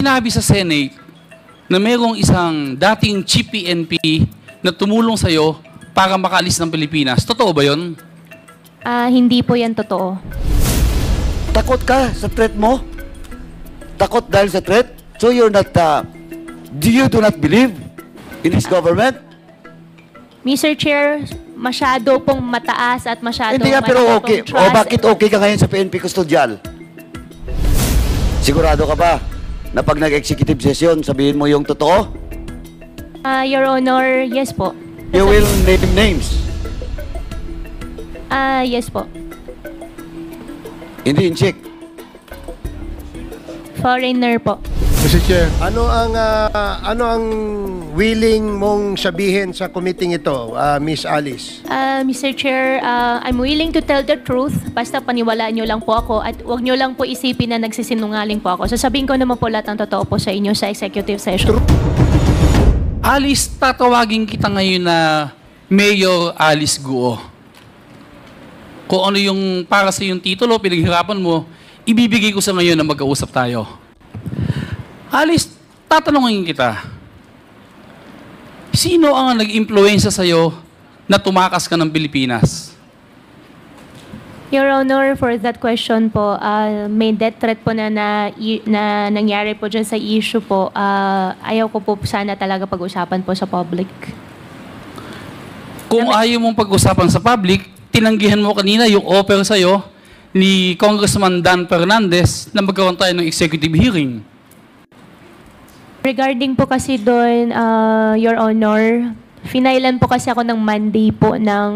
Sinabi sa Senate na mayroong isang dating chief PNP na tumulong sa'yo para makaalis ng Pilipinas. Totoo ba yun? Hindi po yan totoo. Takot ka sa threat mo? Takot dahil sa threat? So you're not, you do not believe in this government? Mr. Chair, masyado pong mataas at masyado Hindi nga, pero malaki okay. pong trust. O bakit okay ka ngayon sa PNP Custodial? Sigurado ka ba na pag nag-executive session, sabihin mo yung totoo? Your Honor, yes po. You will name names. Yes po. Hindi in check. Foreigner po. Mr. Chair, ano ang willing mong sabihin sa committee ito, Miss Alice? Mr. Chair, I'm willing to tell the truth. Basta paniwalaan nyo lang po ako at huwag nyo lang po isipin na nagsisinungaling po ako. Sasabihin ko naman po lahat ng totoo po sa inyo sa executive session. Alice, tatawagin kita ngayon na Mayor Alice Guo. Kung ano yung para sa yung titulo, pinaghirapan mo, ibibigay ko sa ngayon na magkausap tayo. Alice, tatanungin kita. Sino ang nag-impluwensya sa'yo na tumakas ka ng Pilipinas? Your Honor, for that question po, may death threat po na nangyari po dyan sa issue po. Ayaw ko po sana talaga pag-usapan po sa public. Kung ayaw mong pag-usapan sa public, tinanggihan mo kanina yung offer sa'yo ni Congressman Dan Fernandez na magkaroon tayo ng executive hearing. Regarding po kasi doon, Your Honor, finailan po kasi ako ng Monday po ng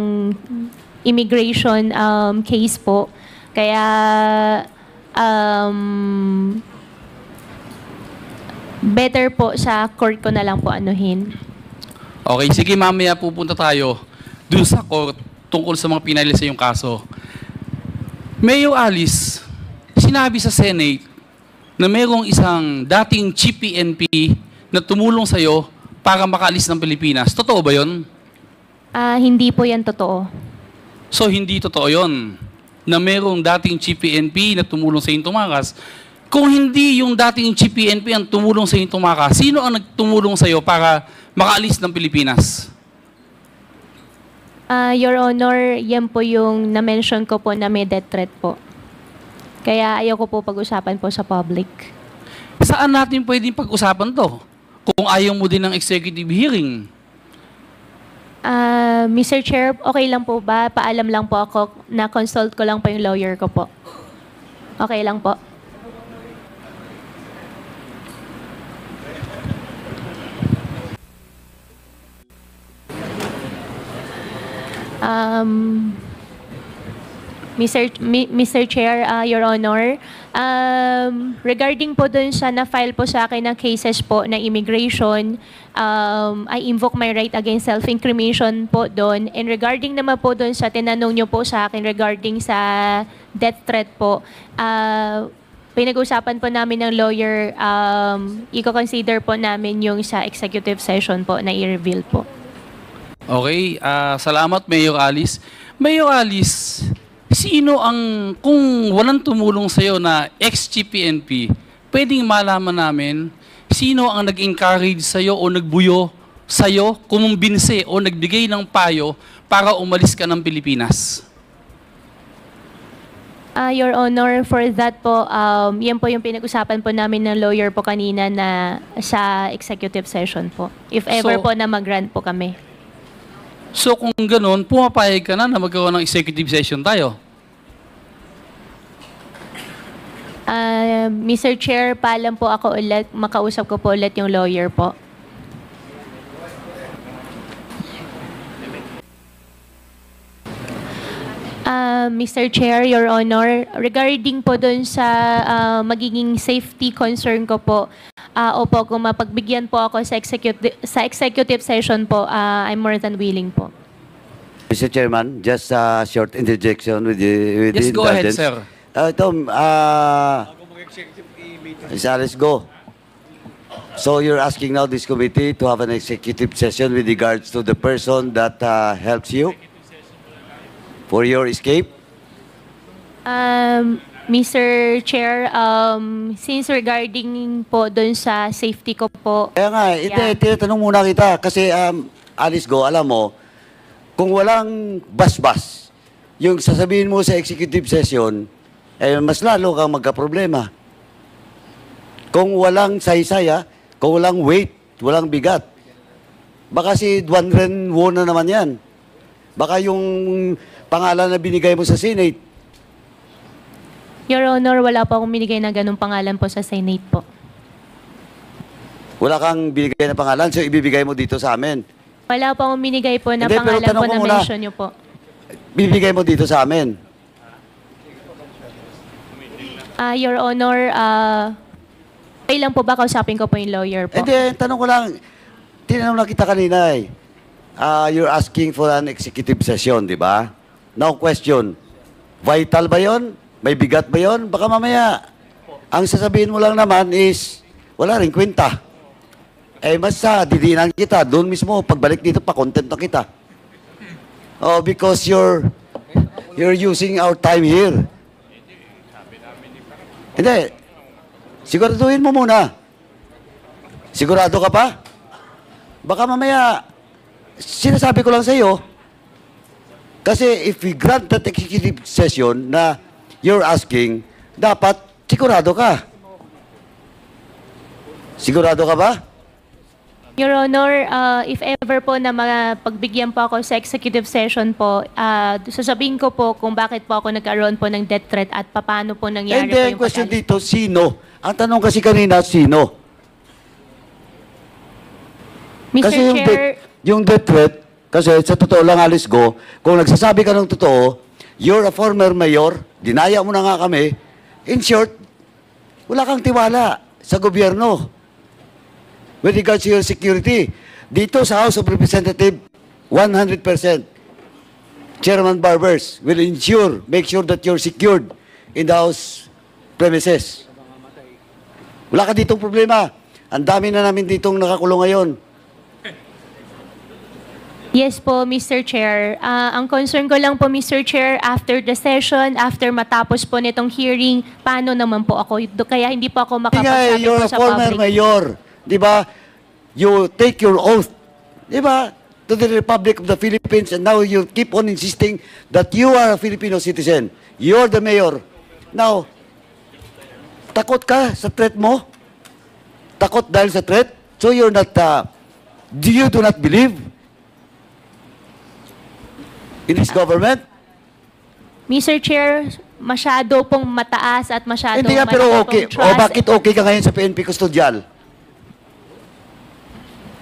immigration case po. Kaya better po sa court ko na lang po anuhin. Okay, sige, mamaya pupunta tayo dun sa court tungkol sa mga pinali sa iyong kaso. Mayor Alice, sinabi sa Senate na mayroong isang dating chief PNP na tumulong sa'yo para makaalis ng Pilipinas. Totoo ba yun? Hindi po yan totoo. So, hindi totoo yun na mayroong dating chief PNP na tumulong sa iyong tumakas. Kung hindi yung dating chief PNP ang tumulong sa iyong tumakas, sino ang nagtumulong sa'yo para makaalis ng Pilipinas? Your Honor, yan po yung na-mention ko po na may death threat po. Kaya ayaw ko po pag-usapan po sa public. Saan natin pwedeng pag-usapan to? Kung ayaw mo din ng executive hearing. Mr. Chair, okay lang po ba? Paalam lang po ako, na-consult ko lang po yung lawyer ko po. Okay lang po. Mr. Chair, Your Honor, regarding po dun sa na-file po sa akin ng cases po na immigration, I invoke my right against self-incrimination po dun. And regarding naman po dun sa tinanong nyo po sa akin regarding sa death threat po, pinag-usapan po namin ng lawyer, i-consider po namin yung sa executive session po na i-reveal po. Okay, salamat Mayor Alice. Mayor Alice, sino ang, kung walang tumulong sa'yo na ex-chief PNP, pwedeng malaman namin sino ang nag-encourage sa'yo o nagbuyo sa'yo, kumumbinse o nagbigay ng payo para umalis ka ng Pilipinas? Your Honor, for that po, yan po yung pinag-usapan po namin ng lawyer po kanina na sa executive session po. If ever po na mag-grant po kami. So kung ganun, pumapayag ka na magkaroon ng executive session tayo? Mr. Chair, paalam po ako ulit, makausap ko po ulit yung lawyer po. Mr. Chair, Your Honor, regarding po dun sa magiging safety concern ko po, opo, kung mapagbigyan po ako sa executive session po, I'm more than willing po. Mr. Chairman, just a short interjection with the Yes, go ahead, sir. Ms. Alice, go. So you're asking now this committee to have an executive session with regards to the person that helps you for your escape? Mr. Chair, since regarding po dun sa safety ko po, Kaya nga, hindi, Yeah. tinatanong muna kita. Kasi, Alice Go, alam mo, kung walang bas-bas, yung sasabihin mo sa executive session, mas lalo kang magka-problema. Kung walang saysaya, kung walang weight, walang bigat, baka si Duan Ren Wo na naman yan. Baka yung pangalan na binigay mo sa Senate, Your Honor, wala po akong binigay na ganung pangalan po sa Senate po. wala kang binigay na pangalan, so ibibigay mo dito sa amin. Wala po akong binigay po na Hindi, pero pangalan tanong po ko na muna. mention nyo po. Bibigay mo dito sa amin. Your Honor, okay lang po ba kausapin ko po yung lawyer po? Hindi, tanong ko lang, tinanong na kita kanina eh. You're asking for an executive session, di ba? Now question, vital ba yon? May bigat ba yon? Baka mamaya, ang sasabihin mo lang naman is, wala rin kwenta. Mas didinan kita, doon mismo, pagbalik dito, pa-content na kita. Oh, because you're using our time here. Hindi. Siguraduhin mo muna. Sigurado ka pa? Baka mamaya, sinasabi ko lang sa iyo, kasi if we grant that executive session na you're asking, dapat sigurado ka. Sigurado ka ba? Your Honor, if ever po na pagbigyan po ako sa executive session po, sasabihin ko po kung bakit po ako nagkaroon po ng death threat at paano po nangyari And po then, yung question pag-alis. dito, sino? Ang tanong kasi kanina, sino? Mr. Kasi Chair, yung death threat, kasi sa totoo lang, Alice Go, kung nagsasabi ka ng totoo, you're a former mayor, dinaya mo na nga kami, in short, wala kang tiwala sa gobyerno with regards to your security. Dito sa House of Representatives, 100%. Chairman Barbers will make sure that you're secured in the House premises. Wala ka ditong problema. Ang dami na namin ditong nakakulong ngayon. yes po, Mr. Chair. Ang concern ko lang po, Mr. Chair, after the session, after matapos po nitong hearing, paano naman po ako? Kaya hindi po ako makapagsabi You're po a sa former public. mayor. Di ba? You take your oath. Di ba? To the Republic of the Philippines, and now you keep on insisting that you are a Filipino citizen. You're the mayor. Now, takot ka sa threat mo? Takot dahil sa threat? So you're not, you do not believe in this government? Mr. Chair, masyado pong mataas at masyado Hindi nga, pero malaki okay. pong O trust. bakit okay ka ngayon sa PNP Custodial?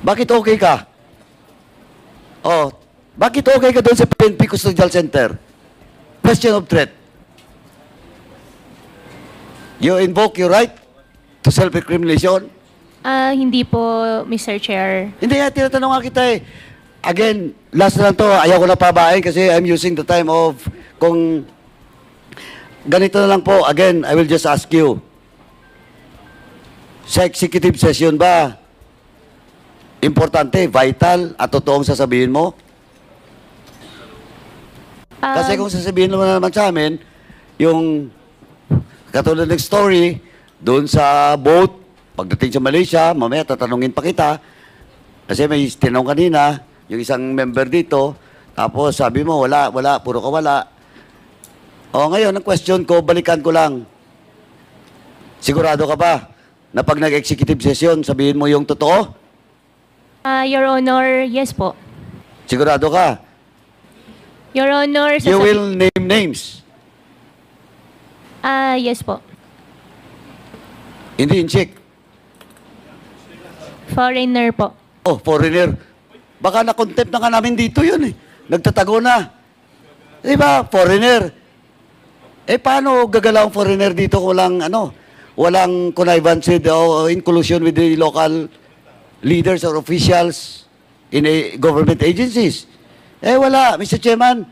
Bakit okay ka? Oh, bakit okay ka doon sa PNP Custodial Center? Question of threat. You invoke your right to self-incrimination? Hindi po, Mr. Chair. Hindi nga, tinatanong nga kita eh. Again, last na lang to, ayaw ko na pabain kasi I'm using the time of, kung ganito na lang po, again, I will just ask you, sa executive session ba, importante, vital, at totoong sasabihin mo? Kasi kung sasabihin mo na naman sa amin, yung katulad ng story, doon sa boat, pagdating sa Malaysia, mamaya tatanungin pa kita, kasi may tinanong kanina, yung isang member dito, tapos sabi mo, wala, puro ka wala. O ngayon, ang question ko, balikan ko lang. Sigurado ka ba na pag nag-executive session, sabihin mo yung totoo? Your Honor, yes po. Sigurado ka? Your Honor, You will name names. yes po. Hindi in check. Foreigner po. Oh, foreigner. Baka na-contempt na nga namin dito yun eh. Nagtatago na. Di ba? Foreigner. Paano gagalaw ang foreigner dito kung walang connivance o in collusion with the local leaders or officials in government agencies? Wala, Mr. Chairman.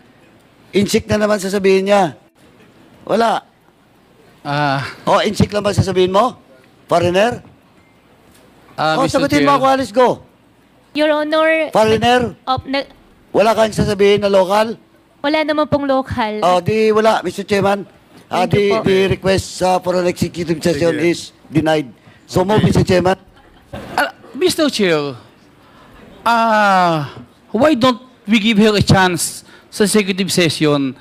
In-check na naman sasabihin niya. Wala. In-check lang ba sasabihin mo? Foreigner? Mr. Sagutin Chair, mo ako, Alice, go. Your Honor, Foreigner? na- Wala kang sasabihin na local? wala naman pong local. Di wala, Mr. Chairman. Thank you po. The request for an executive session Sige. is denied. So move, Mr. Chairman. Mr. Chair, why don't we give her a chance sa executive session?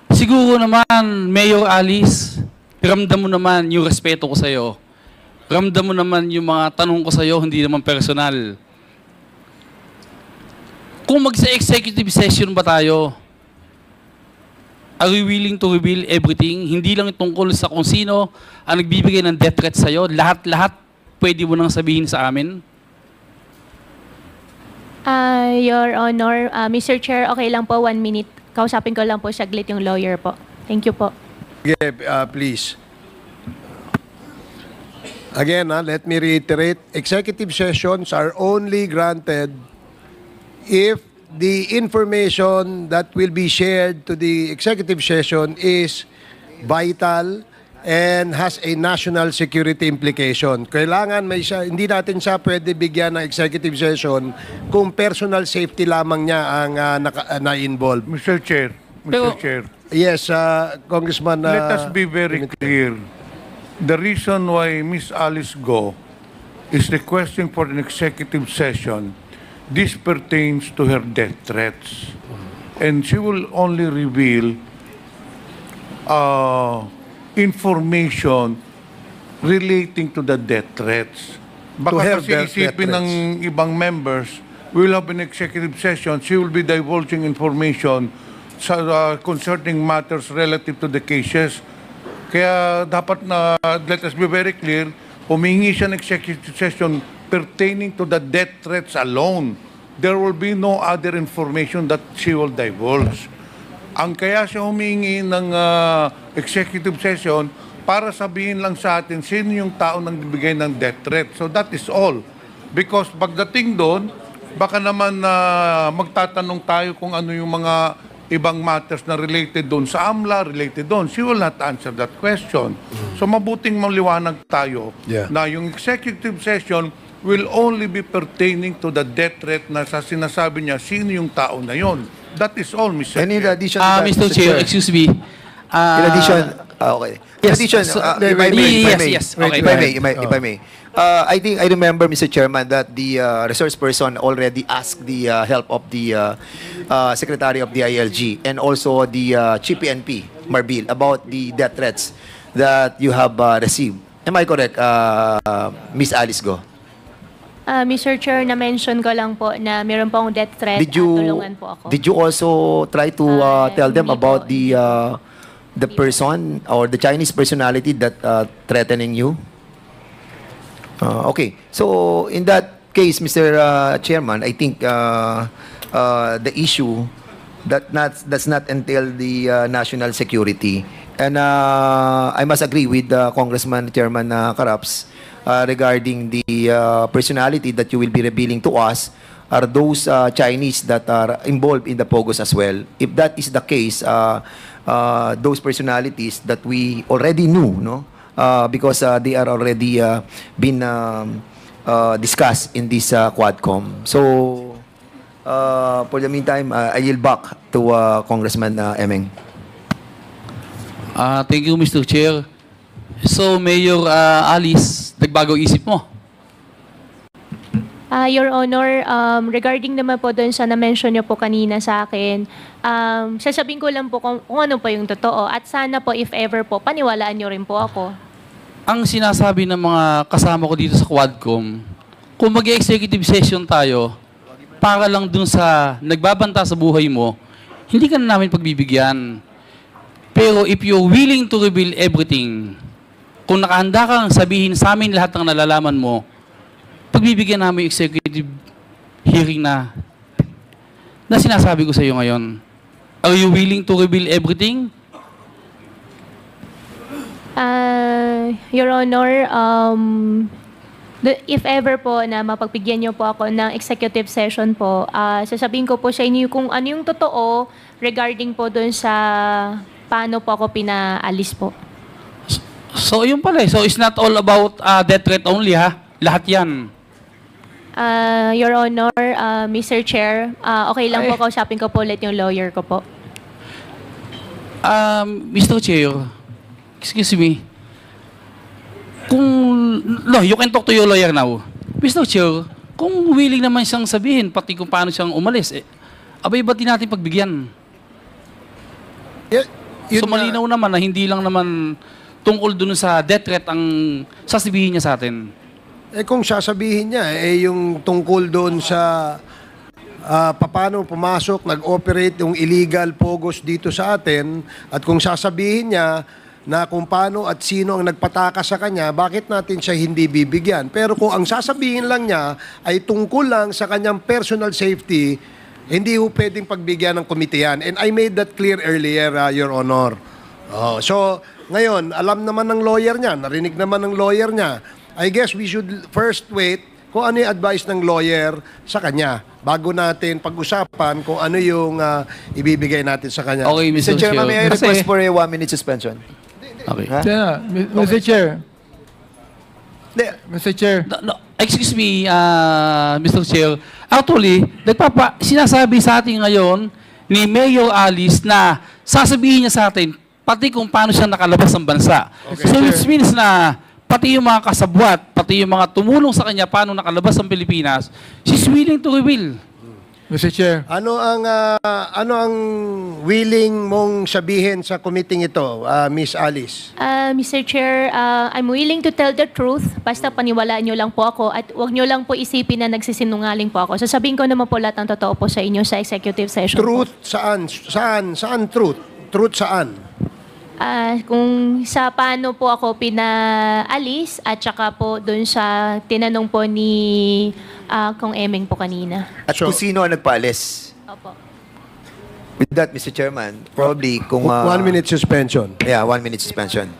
Siguro naman, Mayor Alice, ramdam mo naman yung respeto ko sa'yo. Ramdam mo naman yung mga tanong ko sa'yo, hindi naman personal. Kung magsa-executive session ba tayo, are we willing to reveal everything? Hindi lang tungkol sa kung sino ang nagbibigay ng death threat sa'yo. Lahat-lahat pwede mo nang sabihin sa amin. Your Honor, Mr. Chair, okay lang po, 1 minute. Kausapin ko lang po saglit yung lawyer po. Thank you po. Sige, please. Again, let me reiterate, executive sessions are only granted if the information that will be shared to the executive session is vital and has a national security implication. Kailangan hindi natin siya pwede bigyan ng executive session kung personal safety lamang niya ang na-involve. Mr. Chair, Pero- Mr. Chair, Yes, Congressman. let us be very clear. The reason why Miss Alice Go is requesting for an executive session, this pertains to her death threats. And she will only reveal information relating to the death threats. To her Baka kasi death isipin threats. ng ibang members, we will have an executive session, she will be divulging information sa concerning matters relative to the cases. Kaya dapat na, let us be very clear, humingi siya ng executive session pertaining to the death threats alone. There will be no other information that she will divulge. Ang kaya siya humingi ng executive session para sabihin lang sa atin sino yung tao nang bibigay ng death threat. So that is all. Because pagdating doon, baka naman magtatanong tayo kung ano yung mga ibang matters na related doon sa AMLA, related doon. She will not answer that question. So mabuting maliwanag tayo na yung executive session will only be pertaining to the death threat na sa sinasabi niya sino yung tao na yon. That is all, Mr. And in Chair. addition to that, Mr. Chair, excuse me. in addition, okay. In yes, addition, so- if I may, yes, okay, if go I may, ahead. if I may. I think I remember, Mr. Chairman, that the resource person already asked the help of the Secretary of the ILG and also the Chief PNP, Marbil, about the death threats that you have received. Am I correct, Miss Alice Go? Mr. Chair, na-mention ko lang po na meron pong death threat at tulungan po ako. Did you also try to tell them hindi about po. the person or the Chinese personality that threatening you? Okay. So in that case, Mr. Chairman, I think the issue does not entail the national security. And I must agree with Congressman Chairman Caraps regarding the personality that you will be revealing to us are those Chinese that are involved in the Pogos as well. If that is the case, those personalities that we already knew, no? Because they are already been discussed in this Quadcom. So, for the meantime, I yield back to Congressman Emeng. Thank you, Mr. Chair. So, Mayor Alice, nagbago isip mo? Your Honor, regarding naman po doon sa na-mention niyo po kanina sa akin, sasabihin ko lang po kung ano po yung totoo at sana po if ever po, paniwalaan niyo rin po ako. Ang sinasabi ng mga kasama ko dito sa Quadcom, kung mag-executive session tayo, para lang dun sa nagbabanta sa buhay mo, hindi ka na namin pagbibigyan. Pero if you're willing to reveal everything, kung nakahanda kang sabihin sa amin lahat ng nalalaman mo, pagbibigyan namin yung executive hearing na sinasabi ko sa iyo ngayon. Are you willing to reveal everything? Your Honor, if ever po na mapagbigyan niyo po ako ng executive session po, sasabihin ko po sa inyo kung ano yung totoo regarding po doon sa paano po ako pinaalis po. So, yun pala eh. So, it's not all about death threat only, ha? Lahat yan. Your Honor, Mr. Chair, okay lang po kausapin ko po ulit yung lawyer ko po. Mr. Chair, excuse me, kung, no, you can talk to your lawyer now. Mr. Chair, kung willing naman siyang sabihin, pati kung paano siyang umalis, abay ba't di natin pagbigyan? Yun So malinaw naman na hindi lang naman tungkol dun sa death threat ang sasabihin niya sa atin. kung sasabihin niya, yung tungkol doon sa paano pumasok, nag-operate yung illegal pogos dito sa atin, at kung sasabihin niya na kung paano at sino ang nagpataka sa kanya, bakit natin siya hindi bibigyan? Pero kung ang sasabihin lang niya ay tungkol lang sa kanyang personal safety, hindi ho pwedeng pagbigyan ng komite yan. And I made that clear earlier, Your Honor. So, ngayon, alam naman ng lawyer niya, narinig naman ng lawyer niya, I guess we should first wait kung ano yung advice ng lawyer sa kanya bago natin pag-usapan kung ano yung ibibigay natin sa kanya. Okay, Mr. Mr. Chairman, may I Kasi- request for a 1-minute suspension? Okay. Ha? Mr. Chair. Hindi. Mr. Chair. No, excuse me, Mr. Chair. Actually, sinasabi sa atin ngayon ni Mayor Alice na sasabihin niya sa atin pati kung paano siya nakalabas ng bansa. So which means na pati yung mga kasabwat, pati yung mga tumulong sa kanya paano nakalabas ng Pilipinas, she's willing to reveal. Mr. Chair. Ano ang willing mong sabihin sa committee ito, Miss Alice? Mr. Chair, I'm willing to tell the truth. Basta paniwalaan nyo lang po ako at huwag nyo lang po isipin na nagsisinungaling po ako. Sasabihin ko naman po lahat ng totoo po sa inyo sa executive session Truth po. saan truth? Truth saan? Kung sa paano po ako pinaalis at saka po dun sa tinanong po ni Kong Emeng po kanina. At kung sino ang nagpaalis? Opo. With that, Mr. Chairman, probably kung... 1 minute suspension. Yeah, 1-minute suspension.